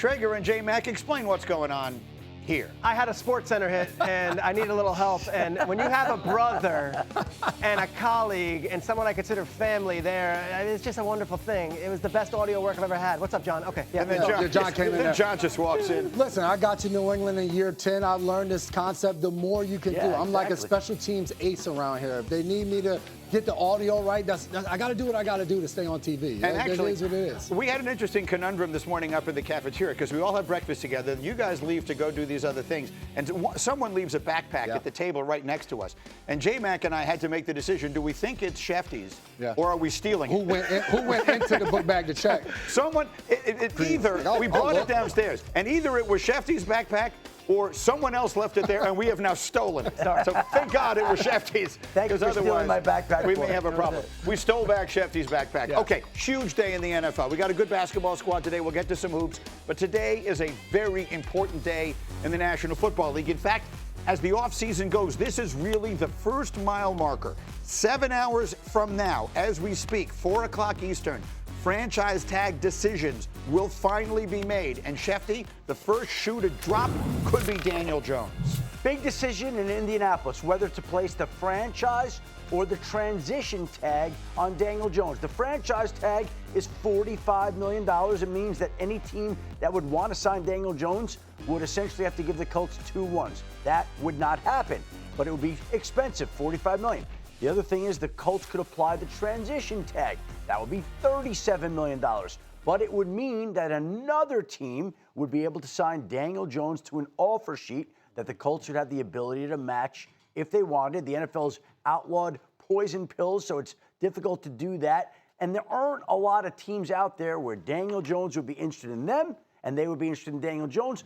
Schrager and J-Mac, explain what's going on here. I had a Sports Center hit, and I need a little help. And when you have a brother and a colleague and someone I consider family there, it's just a wonderful thing. It was the best audio work I've ever had. What's up, John? Okay. Yeah. And then John came in there. John just walks in. Listen, I got to New England in year 10. I learned this concept. The more you can do. I'm like a special teams ace around here. If they need me to get the audio right, I got to do what I got to do to stay on TV. And actually, it is what it is. We had an interesting conundrum this morning up in the cafeteria because we all have breakfast together. You guys leave to go do these other things, and someone leaves a backpack at the table right next to us. And J-Mac and I had to make the decision: do we think it's Schefter's, or are we stealing it? Who went into the book bag to check? Someone. Either we brought it downstairs, and either it was Schefter's backpack, or someone else left it there, and we have now stolen it. So thank God it was Schefter's. Thank you for stealing my backpack. We may have a problem. We stole back Schefter's backpack. Yeah. Okay, huge day in the NFL. We got a good basketball squad today. We'll get to some hoops. But today is a very important day in the National Football League. In fact, as the offseason goes, this is really the first mile marker. 7 hours from now, as we speak, 4 o'clock Eastern, franchise tag decisions will finally be made. And Schefter, the first shoe to drop could be Daniel Jones. Big decision in Indianapolis, whether to place the franchise or the transition tag on Daniel Jones. The franchise tag is $45 million. It means that any team that would want to sign Daniel Jones would essentially have to give the Colts 2 ones. That would not happen, but it would be expensive, $45 million. The other thing is the Colts could apply the transition tag. That would be $37 million. But it would mean that another team would be able to sign Daniel Jones to an offer sheet that the Colts would have the ability to match if they wanted. The NFL's outlawed poison pills, so it's difficult to do that. And there aren't a lot of teams out there where Daniel Jones would be interested in them, and they would be interested in Daniel Jones.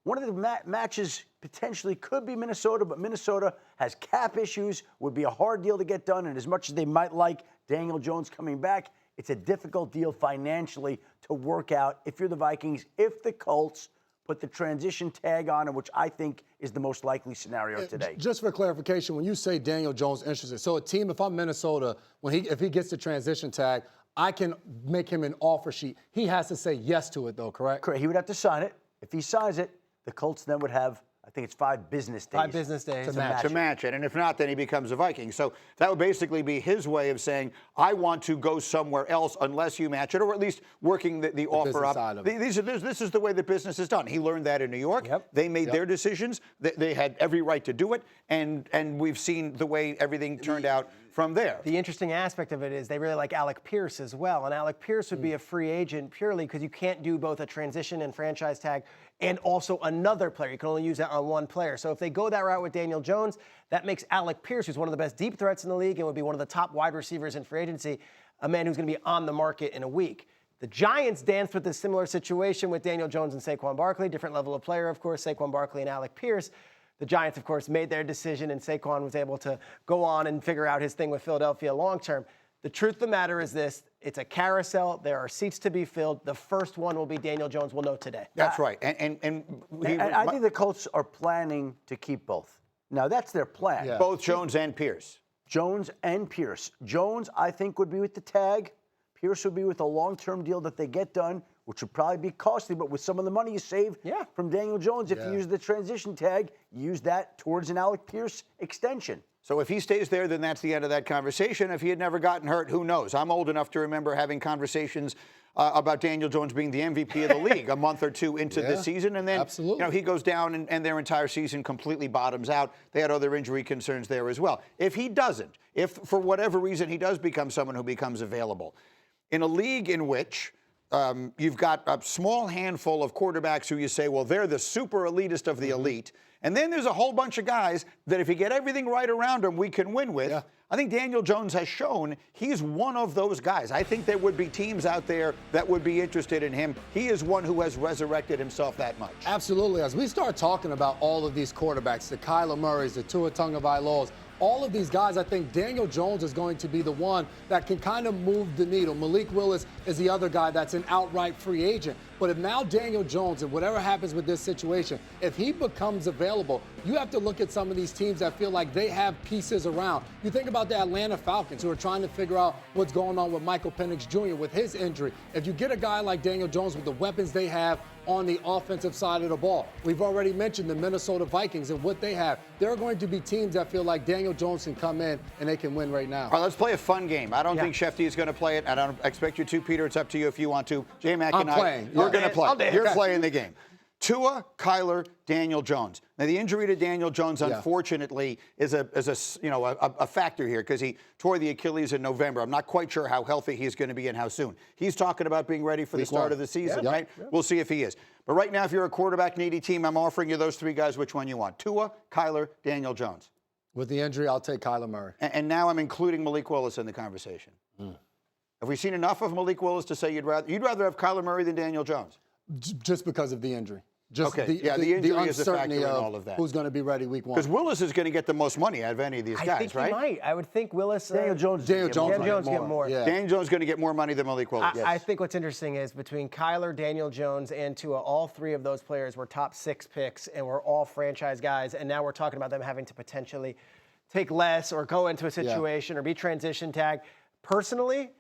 One of the matches potentially could be Minnesota, but Minnesota has cap issues, would be a hard deal to get done, and as much as they might like Daniel Jones coming back, it's a difficult deal financially to work out if you're the Vikings, if the Colts put the transition tag on it, which I think is the most likely scenario today. Just for clarification, when you say Daniel Jones interested, so a team, if I'm Minnesota, if he gets the transition tag, I can make him an offer sheet. He has to say yes to it, though, correct? Correct. He would have to sign it. If he signs it, the Colts then would have, I think it's 5 business days. 5 business days to match it. And if not, then he becomes a Viking. So that would basically be his way of saying, I want to go somewhere else unless you match it, or at least working the offer up. This is the way the business is done. He learned that in New York. Yep. They made their decisions. They had every right to do it. And we've seen the way everything turned out from there. The interesting aspect of it is they really like Alec Pierce as well. And Alec Pierce would be a free agent purely because you can't do both a transition and franchise tag and also another player. You can only use that on one player. So if they go that route with Daniel Jones, that makes Alec Pierce, who's one of the best deep threats in the league and would be one of the top wide receivers in free agency, a man who's going to be on the market in a week. The Giants danced with a similar situation with Daniel Jones and Saquon Barkley, different level of player, of course, Saquon Barkley and Alec Pierce. The Giants, of course, made their decision, and Saquon was able to go on and figure out his thing with Philadelphia long term. The truth of the matter is this. It's a carousel. There are seats to be filled. The first one will be Daniel Jones. We'll know today. That's right. I think the Colts are planning to keep both. Now, that's their plan. Yeah. Both Jones and Pierce. Jones and Pierce. Jones, I think, would be with the tag. Pierce would be with a long-term deal that they get done, which would probably be costly, but with some of the money you save from Daniel Jones, if you use the transition tag, use that towards an Alec Pierce extension. So if he stays there, then that's the end of that conversation. If he had never gotten hurt, who knows? I'm old enough to remember having conversations about Daniel Jones being the MVP of the league a month or two into the season. And then he goes down and their entire season completely bottoms out. They had other injury concerns there as well. If he doesn't, if for whatever reason he does become someone who becomes available, in a league in which you've got a small handful of quarterbacks who you say, well, they're the super elitist of the elite. And then there's a whole bunch of guys that if you get everything right around them, we can win with. I think Daniel Jones has shown he's one of those guys. I think there would be teams out there that would be interested in him. He is one who has resurrected himself that much. Absolutely. As we start talking about all of these quarterbacks, the Kyler Murrays, the Tua Tagovailoas, all of these guys, I think Daniel Jones is going to be the one that can kind of move the needle. Malik Willis is the other guy that's an outright free agent. But if now Daniel Jones and whatever happens with this situation, if he becomes available, you have to look at some of these teams that feel like they have pieces around. You think about the Atlanta Falcons who are trying to figure out what's going on with Michael Penix Jr. with his injury. If you get a guy like Daniel Jones with the weapons they have on the offensive side of the ball. We've already mentioned the Minnesota Vikings and what they have. There are going to be teams that feel like Daniel Jones can come in and they can win right now. All right, let's play a fun game. I don't think Schefter is going to play it. I don't expect you to, Peter. It's up to you if you want to. J-Mac and you're going to play. You're playing the game. Tua, Kyler, Daniel Jones. Now, the injury to Daniel Jones, unfortunately, is a factor here because he tore the Achilles in November. I'm not quite sure how healthy he's going to be and how soon. He's talking about being ready for the start of the season, right? We'll see if he is. But right now, if you're a quarterback-needy team, I'm offering you those three guys. Which one you want? Tua, Kyler, Daniel Jones. With the injury, I'll take Kyler Murray. And now I'm including Malik Willis in the conversation. Have we seen enough of Malik Willis to say you'd rather have Kyler Murray than Daniel Jones? Just because of the injury. Just the injury is a factor in all of that. Who's going to be ready week 1? Because Willis is going to get the most money out of any of these guys, I think he might. I would think Willis. Daniel Jones get more. Yeah. Daniel Jones is going to get more money than Malik Willis. I think what's interesting is between Kyler, Daniel Jones, and Tua, all three of those players were top 6 picks and were all franchise guys. And now we're talking about them having to potentially take less or go into a situation or be transition tagged. Personally,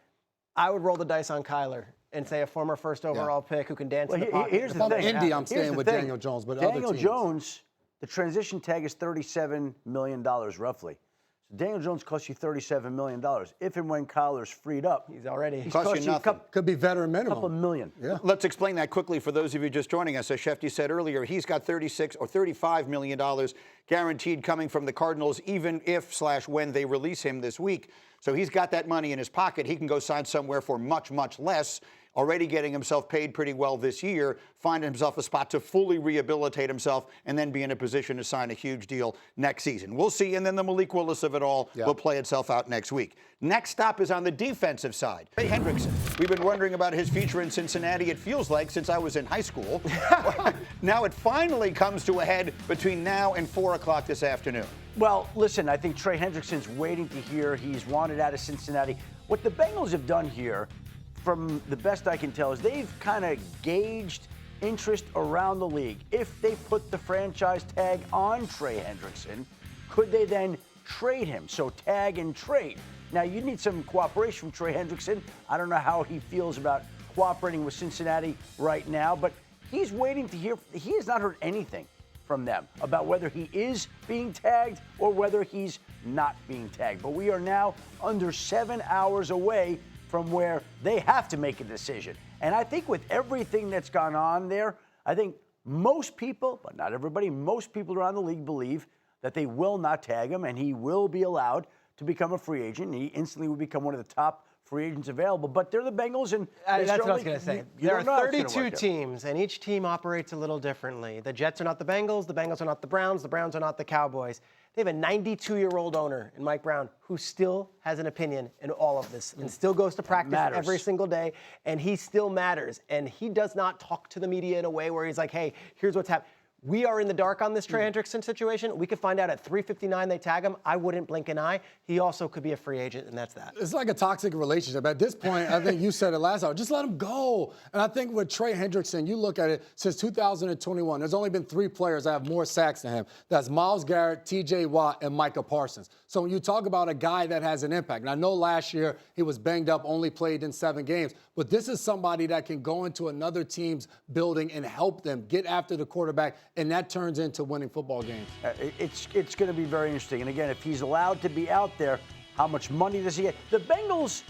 I would roll the dice on Kyler and say a former first overall pick who can dance in the pocket. Here's the thing. Indy, I'm staying with Daniel Jones, but Daniel other teams. Jones, the transition tag is $37 million roughly. So Daniel Jones costs you $37 million. If and when Kyler's freed up, he's already cost you nothing. Could be veteran minimum. Couple million. Yeah. Let's explain that quickly for those of you just joining us. As Schefter said earlier, he's got $36 or $35 million guaranteed coming from the Cardinals, even if/when they release him this week. So he's got that money in his pocket. He can go sign somewhere for much, much less. Already getting himself paid pretty well this year, find himself a spot to fully rehabilitate himself, and then be in a position to sign a huge deal next season. We'll see, and then the Malik Willis of it all will play itself out next week. Next stop is on the defensive side. Trey Hendrickson. We've been wondering about his future in Cincinnati, it feels like, since I was in high school. Now it finally comes to a head between now and 4 o'clock this afternoon. Well, listen, I think Trey Hendrickson's waiting to hear he's wanted out of Cincinnati. What the Bengals have done here, from the best I can tell, is they've kind of gauged interest around the league. If they put the franchise tag on Trey Hendrickson, could they then trade him? So tag and trade. Now, you need some cooperation from Trey Hendrickson. I don't know how he feels about cooperating with Cincinnati right now, but he's waiting to hear. He has not heard anything from them about whether he is being tagged or whether he's not being tagged. But we are now under 7 hours away from where they have to make a decision. And I think with everything that's gone on there, I think most people, but not everybody, most people around the league believe that they will not tag him and he will be allowed to become a free agent. He instantly will become one of the top free agents available. But they're the Bengals, and that's what I was going to say. There are 32 teams, and each team operates a little differently. The Jets are not the Bengals are not the Browns are not the Cowboys. They have a 92-year-old owner in Mike Brown who still has an opinion in all of this and still goes to practice every single day, and he still matters. And he does not talk to the media in a way where he's like, hey, here's what's happening. We are in the dark on this Trey Hendrickson situation. We could find out at 3:59 they tag him. I wouldn't blink an eye. He also could be a free agent, and that's that. It's like a toxic relationship. At this point, I think you said it last hour, just let him go. And I think with Trey Hendrickson, you look at it, since 2021, there's only been 3 players that have more sacks than him. That's Myles Garrett, T.J. Watt, and Micah Parsons. So when you talk about a guy that has an impact, and I know last year he was banged up, only played in 7 games, but this is somebody that can go into another team's building and help them get after the quarterback, and that turns into winning football games. It's going to be very interesting. And again, if he's allowed to be out there, how much money does he get? The Bengals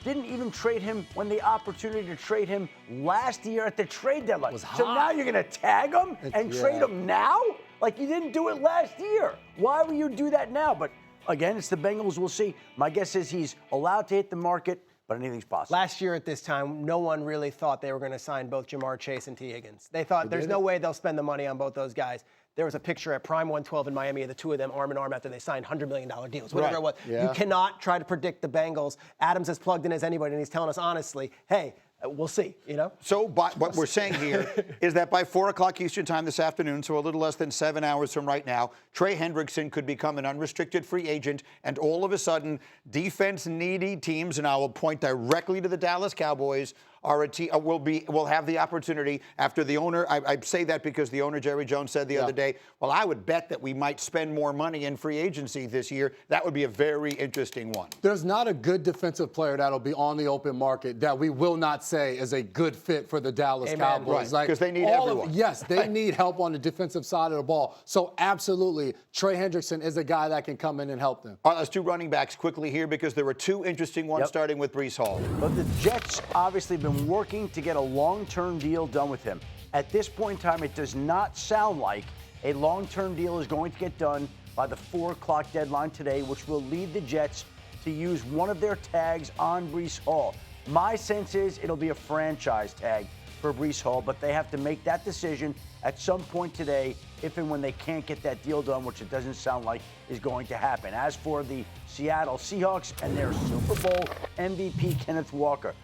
didn't even trade him when the opportunity to trade him last year at the trade deadline. So now you're going to tag him and trade him now? Like you didn't do it last year. Why will you do that now? But again, it's the Bengals. We'll see. My guess is he's allowed to hit the market, but anything's possible. Last year at this time, no one really thought they were going to sign both Jamar Chase and T. Higgins. They thought there's no way they'll spend the money on both those guys. There was a picture at Prime 112 in Miami of the two of them arm in arm after they signed $100 million deals, whatever it was. Yeah. You cannot try to predict the Bengals. Adams as plugged in as anybody, and he's telling us honestly, hey, we'll see, you know? So what we're saying here is that by 4 o'clock Eastern time this afternoon, so a little less than 7 hours from right now, Trey Hendrickson could become an unrestricted free agent, and all of a sudden, defense-needy teams, and I will point directly to the Dallas Cowboys, will have the opportunity after the owner. I say that because the owner, Jerry Jones, said the other day, well, I would bet that we might spend more money in free agency this year. That would be a very interesting one. There's not a good defensive player that'll be on the open market that we will not say is a good fit for the Dallas Cowboys. Right, because they need everyone. Yes, they need help on the defensive side of the ball. So absolutely, Trey Hendrickson is a guy that can come in and help them. All right, let's do running backs quickly here because there were two interesting ones, starting with Breece Hall. But the Jets obviously been working to get a long-term deal done with him. At this point in time, it does not sound like a long-term deal is going to get done by the 4 o'clock deadline today, which will lead the Jets to use one of their tags on Breece Hall. My sense is it'll be a franchise tag for Breece Hall, but they have to make that decision at some point today if and when they can't get that deal done, which it doesn't sound like is going to happen. As for the Seattle Seahawks and their Super Bowl MVP, Kenneth Walker,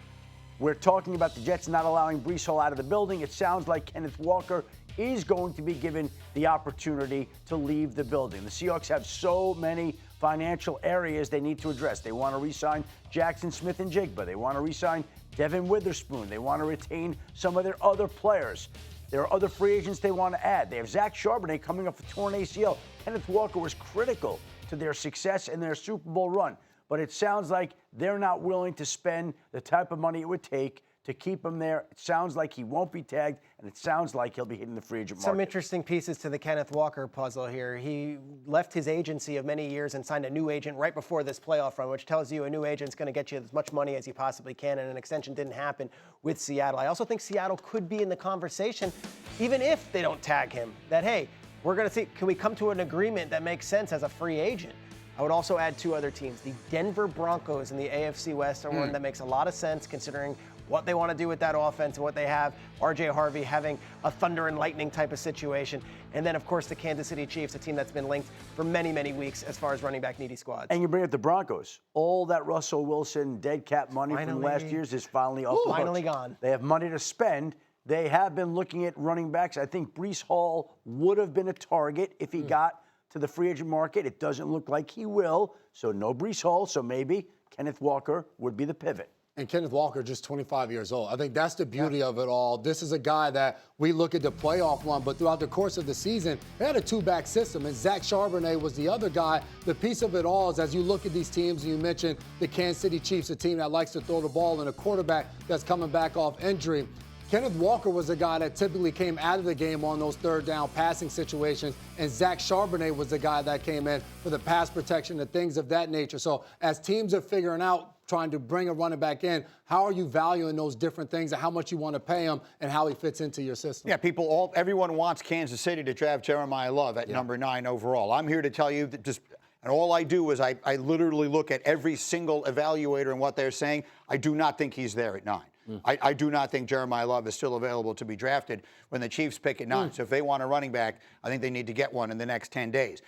we're talking about the Jets not allowing Breece Hall out of the building. It sounds like Kenneth Walker is going to be given the opportunity to leave the building. The Seahawks have so many financial areas they need to address. They want to re-sign Jackson Smith and Jigba. They want to re-sign Devin Witherspoon. They want to retain some of their other players. There are other free agents they want to add. They have Zach Charbonnet coming off a torn ACL. Kenneth Walker was critical to their success and their Super Bowl run. But it sounds like they're not willing to spend the type of money it would take to keep him there. It sounds like he won't be tagged, and it sounds like he'll be hitting the free agent market. Some interesting pieces to the Kenneth Walker puzzle here. He left his agency of many years and signed a new agent right before this playoff run, which tells you a new agent's going to get you as much money as you possibly can, and an extension didn't happen with Seattle. I also think Seattle could be in the conversation, even if they don't tag him, that, hey, we're going to see, can we come to an agreement that makes sense as a free agent? I would also add two other teams. The Denver Broncos in the AFC West are one that makes a lot of sense considering what they want to do with that offense and what they have. R.J. Harvey having a thunder and lightning type of situation. And then, of course, the Kansas City Chiefs, a team that's been linked for many, many weeks as far as running back needy squads. And you bring up the Broncos. All that Russell Wilson dead cap money from last year's is finally off the books. Finally gone. They have money to spend. They have been looking at running backs. I think Breece Hall would have been a target if he got to the free agent market. It doesn't look like he will. So no Breece Hall. So maybe Kenneth Walker would be the pivot. And Kenneth Walker, just 25 years old. I think that's the beauty of it all. This is a guy that we look at the playoff run, but throughout the course of the season, they had a two-back system, and Zach Charbonnet was the other guy. The piece of it all is as you look at these teams, and you mentioned the Kansas City Chiefs, a team that likes to throw the ball, and a quarterback that's coming back off injury. Kenneth Walker was a guy that typically came out of the game on those third down passing situations, and Zach Charbonnet was the guy that came in for the pass protection and things of that nature. So as teams are figuring out, trying to bring a running back in, how are you valuing those different things and how much you want to pay him and how he fits into your system? Yeah, everyone wants Kansas City to draft Jeremiah Love at number 9 overall. I'm here to tell you that and all I do is I literally look at every single evaluator and what they're saying. I do not think he's there at 9. I do not think Jeremiah Love is still available to be drafted when the Chiefs pick at 9. So if they want a running back, I think they need to get one in the next 10 days.